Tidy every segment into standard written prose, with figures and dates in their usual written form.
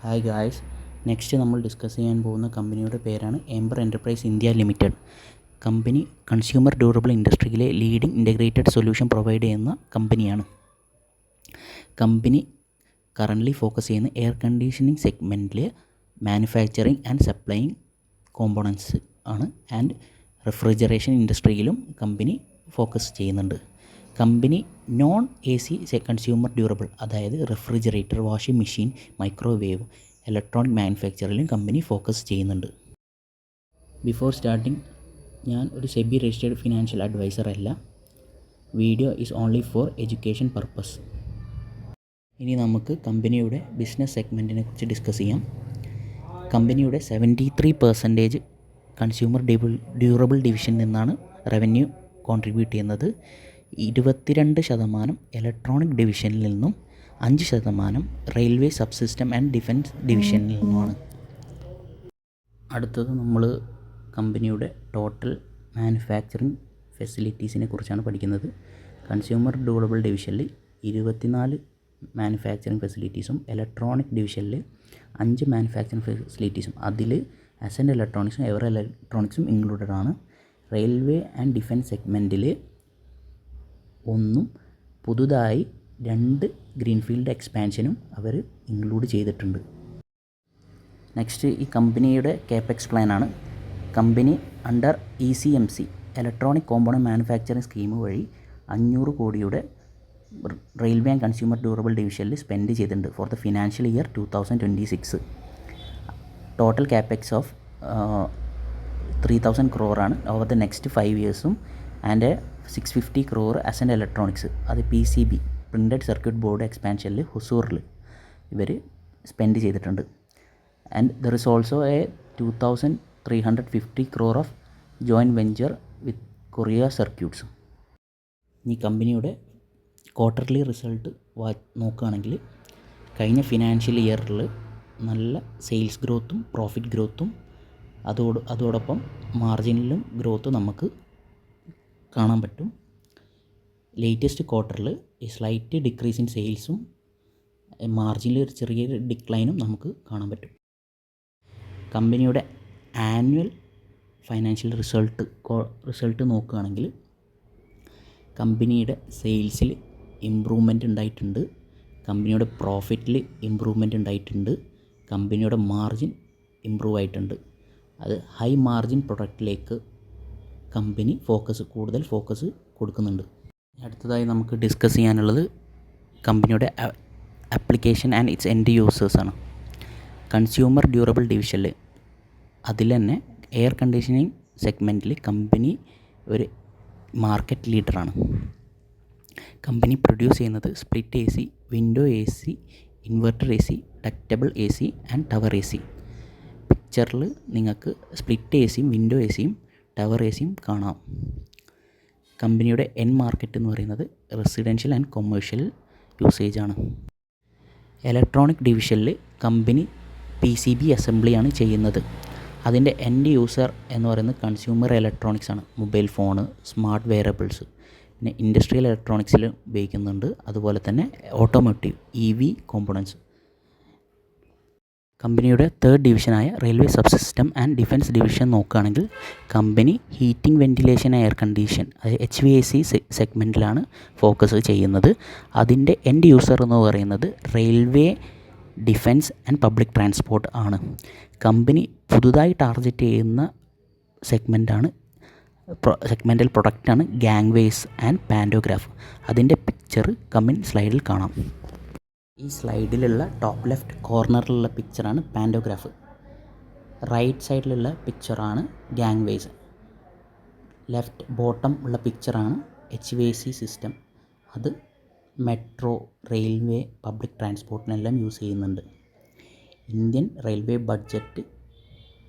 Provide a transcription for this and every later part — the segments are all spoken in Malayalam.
ഹായ് ഗായ്സ്, നെക്സ്റ്റ് നമ്മൾ ഡിസ്കസ് ചെയ്യാൻ പോകുന്ന കമ്പനിയുടെ പേരാണ് എംബർ എൻ്റർപ്രൈസ് ഇന്ത്യ ലിമിറ്റഡ്. കമ്പനി കൺസ്യൂമർ ഡ്യൂറബിൾ ഇൻഡസ്ട്രിയിലെ ലീഡിംഗ് ഇൻ്റഗ്രേറ്റഡ് സൊല്യൂഷൻ പ്രൊവൈഡ് ചെയ്യുന്ന കമ്പനിയാണ്. കമ്പനി കറൻ്റ്ലി ഫോക്കസ് ചെയ്യുന്ന എയർ കണ്ടീഷനിങ് സെഗ്മെൻറ്റിൽ മാനുഫാക്ചറിങ് ആൻഡ് സപ്ലൈയിങ് കോമ്പോണൻസ് ആണ്. ആൻഡ് റെഫ്രിജറേഷൻ ഇൻഡസ്ട്രിയിലും കമ്പനി ഫോക്കസ് ചെയ്യുന്നുണ്ട്. കമ്പനി നോൺ AC കൺസ്യൂമർ ഡ്യൂറബിൾ, അതായത് refrigerator, washing machine, microwave, electronic മാനുഫാക്ചറിലും കമ്പനി ഫോക്കസ് ചെയ്യുന്നുണ്ട്. ബിഫോർ സ്റ്റാർട്ടിങ്, ഞാൻ ഒരു സെബി രജിസ്റ്റേർഡ് ഫിനാൻഷ്യൽ അഡ്വൈസർ അല്ല. Video is only for education purpose. ഇനി നമുക്ക് കമ്പനിയുടെ ബിസിനസ് സെഗ്മെൻറ്റിനെ കുറിച്ച് ഡിസ്കസ് ചെയ്യാം. കമ്പനിയുടെ 73% കൺസ്യൂമർ ഡ്യൂറബിൾ ഡിവിഷനിൽ നിന്നാണ് റവന്യൂ കോൺട്രിബ്യൂട്ട് ചെയ്യുന്നത്. 22% ഇലക്ട്രോണിക് ഡിവിഷനിൽ നിന്നും 5% റെയിൽവേ സബ്സിസ്റ്റം ആൻഡ് ഡിഫൻസ് ഡിവിഷനിൽ നിന്നുമാണ്. അടുത്തത് നമ്മൾ കമ്പനിയുടെ ടോട്ടൽ മാനുഫാക്ചറിങ് ഫെസിലിറ്റീസിനെ കുറിച്ചാണ് പഠിക്കുന്നത്. കൺസ്യൂമർ ഡ്യൂറബിൾ ഡിവിഷനിൽ 24 മാനുഫാക്ചറിങ് ഫെസിലിറ്റീസും ഇലക്ട്രോണിക് ഡിവിഷനിൽ 5 മാനുഫാക്ചറിങ് ഫെസിലിറ്റീസും, അതിൽ അസെൻ്റ് ഇലക്ട്രോണിക്സും എവർ ഇലക്ട്രോണിക്സും ഇൻക്ലൂഡഡ് ആണ്. റെയിൽവേ ആൻഡ് ഡിഫൻസ് സെഗ്മെൻറ്റിൽ 1 പുതുതായി 2 ഗ്രീൻഫീൽഡ് എക്സ്പാൻഷനും അവർ ഇൻക്ലൂഡ് ചെയ്തിട്ടുണ്ട്. നെക്സ്റ്റ് ഈ കമ്പനിയുടെ കേപെക്സ് പ്ലാനാണ്. കമ്പനി under ECMC electronic component manufacturing scheme വഴി 500 കോടിയുടെ റെയിൽവേ ആൻഡ് കൺസ്യൂമർ ഡ്യൂറബിൾ ഡിവിഷനിൽ സ്പെൻഡ് ചെയ്തിട്ടുണ്ട് for the financial year 2026. Total capex of 3,000 crore ആണ് ഓവർ ദ നെക്സ്റ്റ് 5 ഇയേഴ്സും. ആൻഡ് 650 crore അസെൻ്റ് ഇലക്ട്രോണിക്സ്, അത് PCB പ്രിൻറ്റഡ് സർക്യൂട്ട് ബോർഡ് എക്സ്പാൻഷനിൽ ഹുസൂറിൽ ഇവർ സ്പെൻഡ് ചെയ്തിട്ടുണ്ട്. And there is also 2,350 crore of joint venture with Korea സർക്യൂട്ട്സും. ഈ കമ്പനിയുടെ ക്വാർട്ടർലി റിസൾട്ട് നോക്കുകയാണെങ്കിൽ കഴിഞ്ഞ ഫിനാൻഷ്യൽ ഇയറിൽ നല്ല സെയിൽസ് ഗ്രോത്തും പ്രോഫിറ്റ് ഗ്രോത്തും അതോടൊപ്പം മാർജിനിലും ഗ്രോത്ത് നമുക്ക് കാണാൻ പറ്റും. ലേറ്റസ്റ്റ് ക്വാർട്ടറിൽ ഈ സ്ലൈറ്റ് ഡിക്രീസ് ഇൻ സെയിൽസും മാർജിനിൽ ഒരു ചെറിയൊരു ഡിക്ലൈനും നമുക്ക് കാണാൻ പറ്റും. കമ്പനിയുടെ ആനുവൽ ഫൈനാൻഷ്യൽ റിസൾട്ട് നോക്കുകയാണെങ്കിൽ കമ്പനിയുടെ സെയിൽസിൽ ഇമ്പ്രൂവ്മെൻ്റ് ഉണ്ടായിട്ടുണ്ട്, കമ്പനിയുടെ പ്രോഫിറ്റിൽ ഇമ്പ്രൂവ്മെൻ്റ് ഉണ്ടായിട്ടുണ്ട്, കമ്പനിയുടെ മാർജിൻ ഇമ്പ്രൂവ് ആയിട്ടുണ്ട്. അത് ഹൈ മാർജിൻ പ്രൊഡക്റ്റിലേക്ക് കമ്പനി കൂടുതൽ ഫോക്കസ് കൊടുക്കുന്നുണ്ട്. അടുത്തതായി നമുക്ക് ഡിസ്കസ് ചെയ്യാനുള്ളത് കമ്പനിയുടെ ആപ്ലിക്കേഷൻ ആൻഡ് ഇറ്റ്സ് എൻഡ് യൂസേഴ്സാണ്. കൺസ്യൂമർ ഡ്യൂറബിൾ ഡിവിഷനിൽ അതിൽ തന്നെ എയർ കണ്ടീഷനിങ് സെഗ്മെൻറ്റിൽ കമ്പനി ഒരു മാർക്കറ്റ് ലീഡറാണ്. കമ്പനി പ്രൊഡ്യൂസ് ചെയ്യുന്നത് split AC, window AC, inverter AC, ductable AC and tower AC. പിക്ചറിൽ നിങ്ങൾക്ക് സ്പ്ലിറ്റ് ACയും വിൻഡോ ACയും ടവർ ACയും കാണാം. കമ്പനിയുടെ മാർക്കറ്റ് എന്ന് പറയുന്നത് റെസിഡൻഷ്യൽ ആൻഡ് കൊമേഴ്ഷ്യൽ യൂസേജാണ്. ഇലക്ട്രോണിക് ഡിവിഷനിൽ കമ്പനി PCB അസംബ്ലിയാണ് ചെയ്യുന്നത്. അതിൻ്റെ എൻഡ് യൂസർ എന്ന് പറയുന്നത് കൺസ്യൂമർ ഇലക്ട്രോണിക്സ് ആണ്. മൊബൈൽ ഫോണ്, സ്മാർട്ട് വെയറബിൾസ്, പിന്നെ ഇൻഡസ്ട്രിയൽ ഇലക്ട്രോണിക്സിൽ ഉപയോഗിക്കുന്നുണ്ട്. അതുപോലെ തന്നെ ഓട്ടോമോട്ടീവ് EV കോമ്പോണൻസ്. കമ്പനിയുടെ 3rd ഡിവിഷനായ railway subsystem and defence division നോക്കുകയാണെങ്കിൽ കമ്പനി ഹീറ്റിംഗ്, വെൻറ്റിലേഷൻ, എയർ കണ്ടീഷൻ, അതായത് HVAC സെഗ്മെൻറ്റിലാണ് ഫോക്കസ് ചെയ്യുന്നത്. അതിൻ്റെ എൻഡ് യൂസർ എന്ന് പറയുന്നത് railway, defence and public transport ആണ്. കമ്പനി പുതുതായി ടാർഗറ്റ് ചെയ്യുന്ന സെഗ്മെൻ്റൽ പ്രൊഡക്റ്റാണ് ഗാങ്വേസ് ആൻഡ് പാൻറ്റോഗ്രാഫ്. അതിൻ്റെ പിക്ചർ കമ്മിങ് സ്ലൈഡിൽ കാണാം. ഈ സ്ലൈഡിലുള്ള ടോപ്പ് ലെഫ്റ്റ് കോർണറിലുള്ള പിക്ചറാണ് പാൻറ്റോഗ്രാഫ്. റൈറ്റ് സൈഡിലുള്ള പിക്ചറാണ് ഗാങ്വേസ്. ലെഫ്റ്റ് ബോട്ടം ഉള്ള പിക്ചറാണ് HVAC സിസ്റ്റം. അത് മെട്രോ, റെയിൽവേ, പബ്ലിക് ട്രാൻസ്പോർട്ടിനെല്ലാം യൂസ് ചെയ്യുന്നുണ്ട്. ഇന്ത്യൻ റെയിൽവേ ബഡ്ജറ്റ്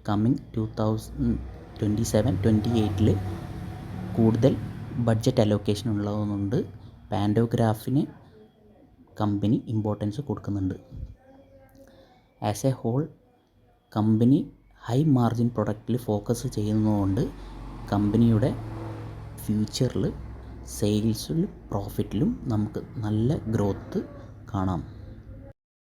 കമ്മിങ് 2027-28 കൂടുതൽ ബഡ്ജറ്റ് അലോക്കേഷൻ ഉള്ളതുകൊണ്ട് പാൻറ്റോഗ്രാഫിന് കമ്പനി ഇമ്പോർട്ടൻസ് കൊടുക്കുന്നുണ്ട്. ആസ് എ ഹോൾ കമ്പനി ഹൈ മാർജിൻ പ്രൊഡക്റ്റിൽ ഫോക്കസ് ചെയ്യുന്നതുകൊണ്ട് കമ്പനിയുടെ ഫ്യൂച്ചറിൽ സെയിൽസിലും പ്രോഫിറ്റിലും നമുക്ക് നല്ല ഗ്രോത്ത് കാണാം.